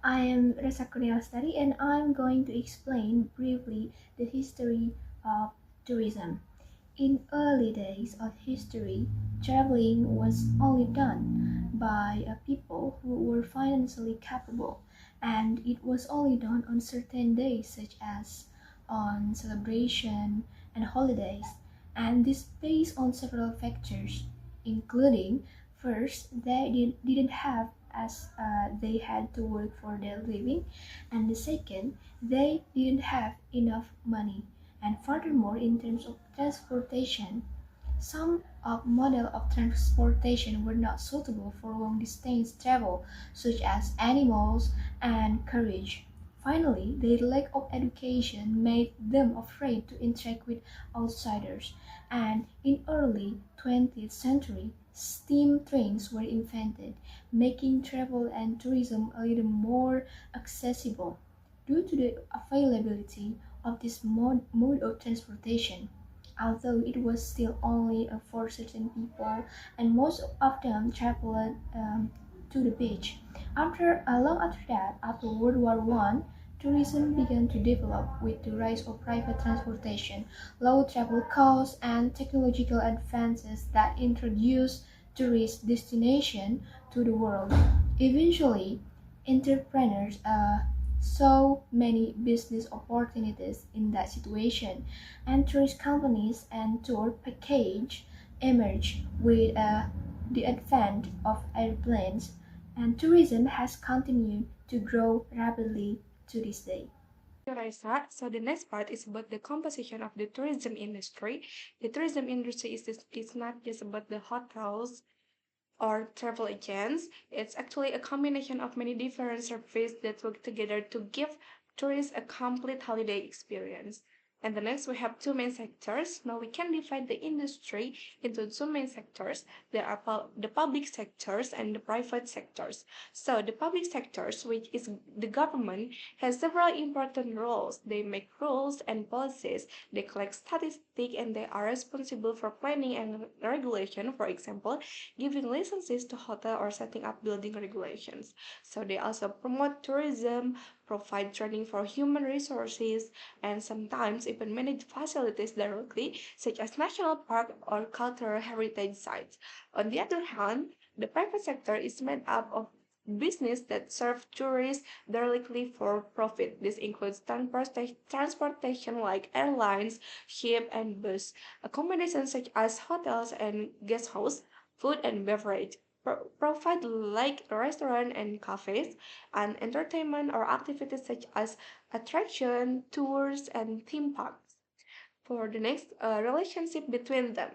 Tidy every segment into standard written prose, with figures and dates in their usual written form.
I am Resa and I'm going to explain briefly the history of tourism. In early days of history, traveling was only done by people who were financially capable, and it was only done on certain days, such as on celebration and holidays. And this based on several factors, including first, didn't have as they had to work for their living, and the second, they didn't have enough money, and furthermore, in terms of transportation, some of model of transportation were not suitable for long distance travel, such as animals and carriage. Finally, their lack of education made them afraid to interact with outsiders, and in early 20th century, steam trains were invented, making travel and tourism a little more accessible. Due to the availability of this mode of transportation, although it was still only for certain people, and most of them traveled to the beach. Long after that, after World War One, tourism began to develop with the rise of private transportation, low travel costs, and technological advances that introduced tourist destination to the world. Eventually, entrepreneurs saw many business opportunities in that situation, and tourist companies and tour package emerged with the advent of airplanes, and tourism has continued to grow rapidly to this day. Resa. So the next part is about the composition of the tourism industry. The tourism industry is not just about the hotels or travel agents. It's actually a combination of many different services that work together to give tourists a complete holiday experience. And the next, we have two main sectors. Now we can divide the industry into two main sectors. There are the public sectors and the private sectors. So the public sectors, which is the government, has several important roles. They make rules and policies. They collect statistics and they are responsible for planning and regulation. For example, giving licenses to hotel or setting up building regulations. So they also promote tourism, provide training for human resources, and sometimes even manage facilities directly, such as national park or cultural heritage sites. On the other hand, the private sector is made up of business that serve tourists directly for profit. This includes transportation like airlines, ship, and bus, accommodations such as hotels and guest house, food and beverage, provide like restaurant and cafes, and entertainment or activities such as attraction, tours, and theme parks. For the next, relationship between them.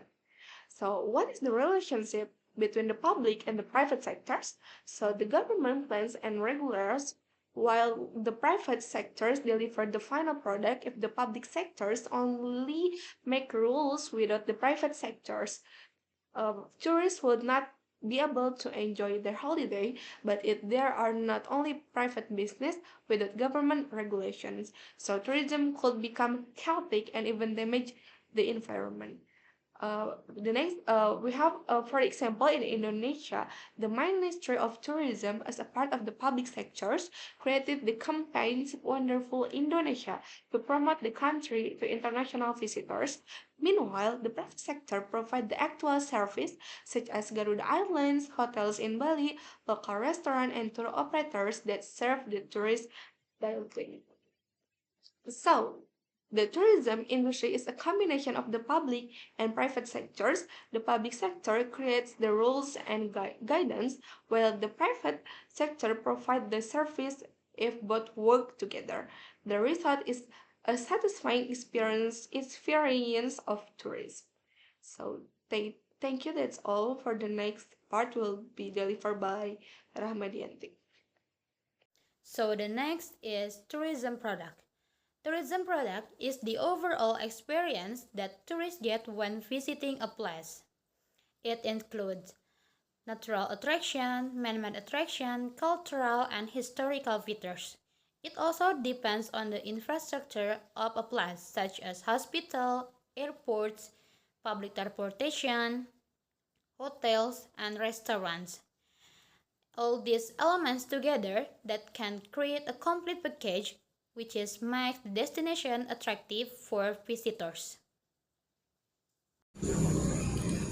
So, what is the relationship between the public and the private sectors? So, the government plans and regulates while the private sectors deliver the final product. If the public sectors only make rules without the private sectors, tourists would not be able to enjoy their holiday, but if there are not only private business without government regulations, so tourism could become chaotic and even damage the environment. The next, we have, for example, in Indonesia, the Ministry of Tourism, as a part of the public sectors, created the campaigns Wonderful Indonesia to promote the country to international visitors. Meanwhile, the private sector provide the actual service, such as Garuda Islands, hotels in Bali, local restaurant, and tour operators that serve the tourists directly. So, the tourism industry is a combination of the public and private sectors. The public sector creates the rules and guidance, while the private sector provides the service. If both work together, the result is a satisfying experience of tourism. So, thank you. That's all. For the next part will be delivered by Rahmadianti. So the next is tourism product. Tourism product is the overall experience that tourists get when visiting a place. It includes natural attraction, man-made attraction, cultural and historical features. It also depends on the infrastructure of a place such as hospital, airports, public transportation, hotels, and restaurants. All these elements together that can create a complete package which is makes the destination attractive for visitors.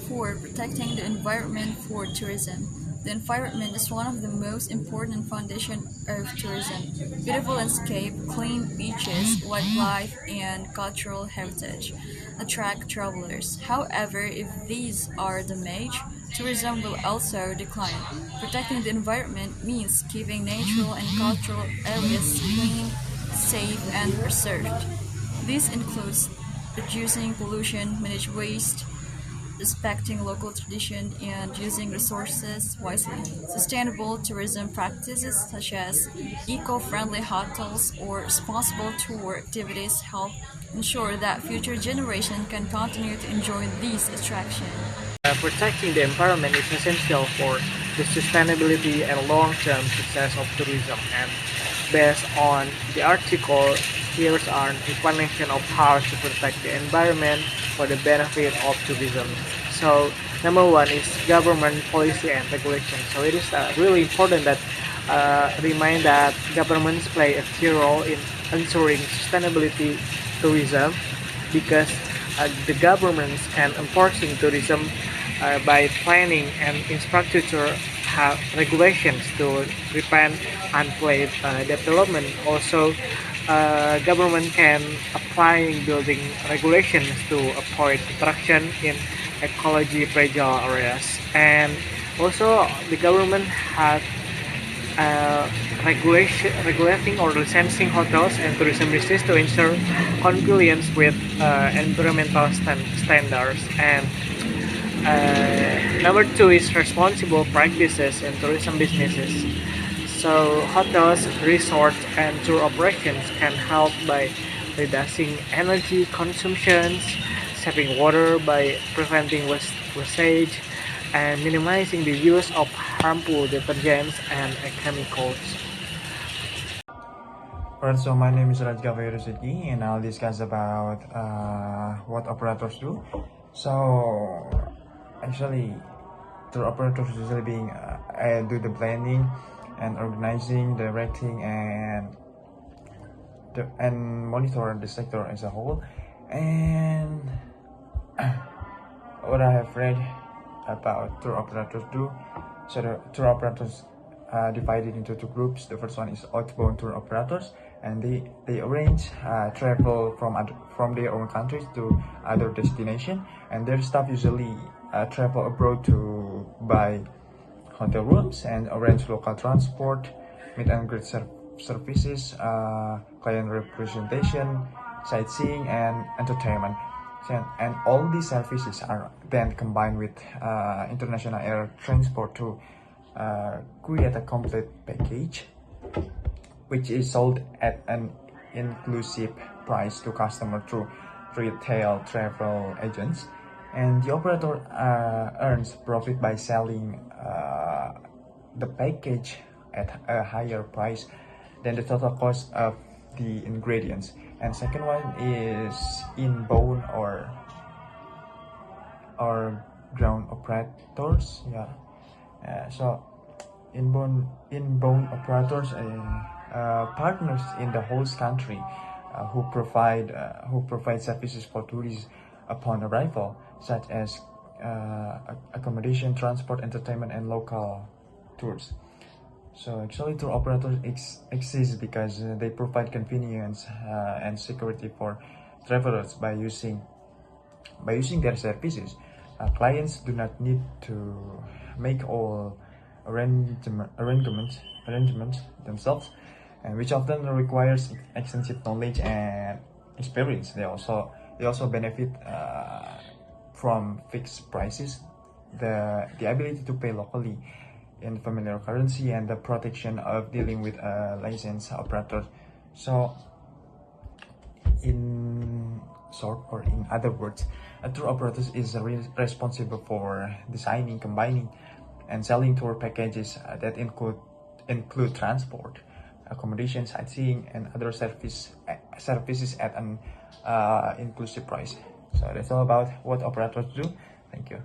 For protecting the environment for tourism. The environment is one of the most important foundation of tourism. Beautiful landscape, clean beaches, wildlife, and cultural heritage attract travelers. However, if these are damaged, tourism will also decline. Protecting the environment means keeping natural and cultural areas clean, safe, and preserved. This includes reducing pollution, manage waste, respecting local tradition, and using resources wisely. Sustainable tourism practices such as eco-friendly hotels or responsible tour activities help ensure that future generations can continue to enjoy these attractions. Protecting the environment is essential for the sustainability and long-term success of tourism. And based on the article, here's an explanation of how to protect the environment for the benefit of tourism. So, number one is government policy and regulation. So it is really important that remind that governments play a key role in ensuring sustainability tourism because the governments can enforcing tourism by planning and infrastructure have regulations to prevent unplanned development. Also, government can apply building regulations to avoid construction in ecology fragile areas, and also the government has regulating or licensing hotels and tourism business to ensure compliance with environmental standards. And number two is responsible practices in tourism businesses. So hotels, resorts, and tour operations can help by reducing energy consumptions, saving water by preventing wastage, and minimizing the use of harmful detergents and chemicals. Alright, so my name is Radzka Fairuz, and I'll discuss about what operators do. So actually, tour operators usually do the planning and organizing, directing, and monitor the sector as a whole. And what I have read about tour operators do. So the tour operators are divided into two groups. The first one is outbound tour operators, and they arrange travel from their own countries to other destination, and their staff usually travel abroad to buy hotel rooms and arrange local transport, meet and greet services, client representation, sightseeing, and entertainment. And all these services are then combined with international air transport to create a complete package, which is sold at an inclusive price to customer through retail travel agents. And the operator earns profit by selling the package at a higher price than the total cost of the ingredients. And second one is inbound or ground operators. So inbound operators partners in the host country who provide services for tourists upon arrival, such as accommodation, transport, entertainment, and local tours. So actually, tour operators exist because they provide convenience and security for travelers by using their services. Clients do not need to make all arrangements themselves, and which often requires extensive knowledge and experience. They also benefit from fixed prices, the ability to pay locally in familiar currency, and the protection of dealing with a licensed operator. So in short, or in other words, a tour operator is responsible for designing, combining, and selling tour packages that include transport, accommodation, sightseeing, and other services at an inclusive price. So that's all about what operators do. Thank you.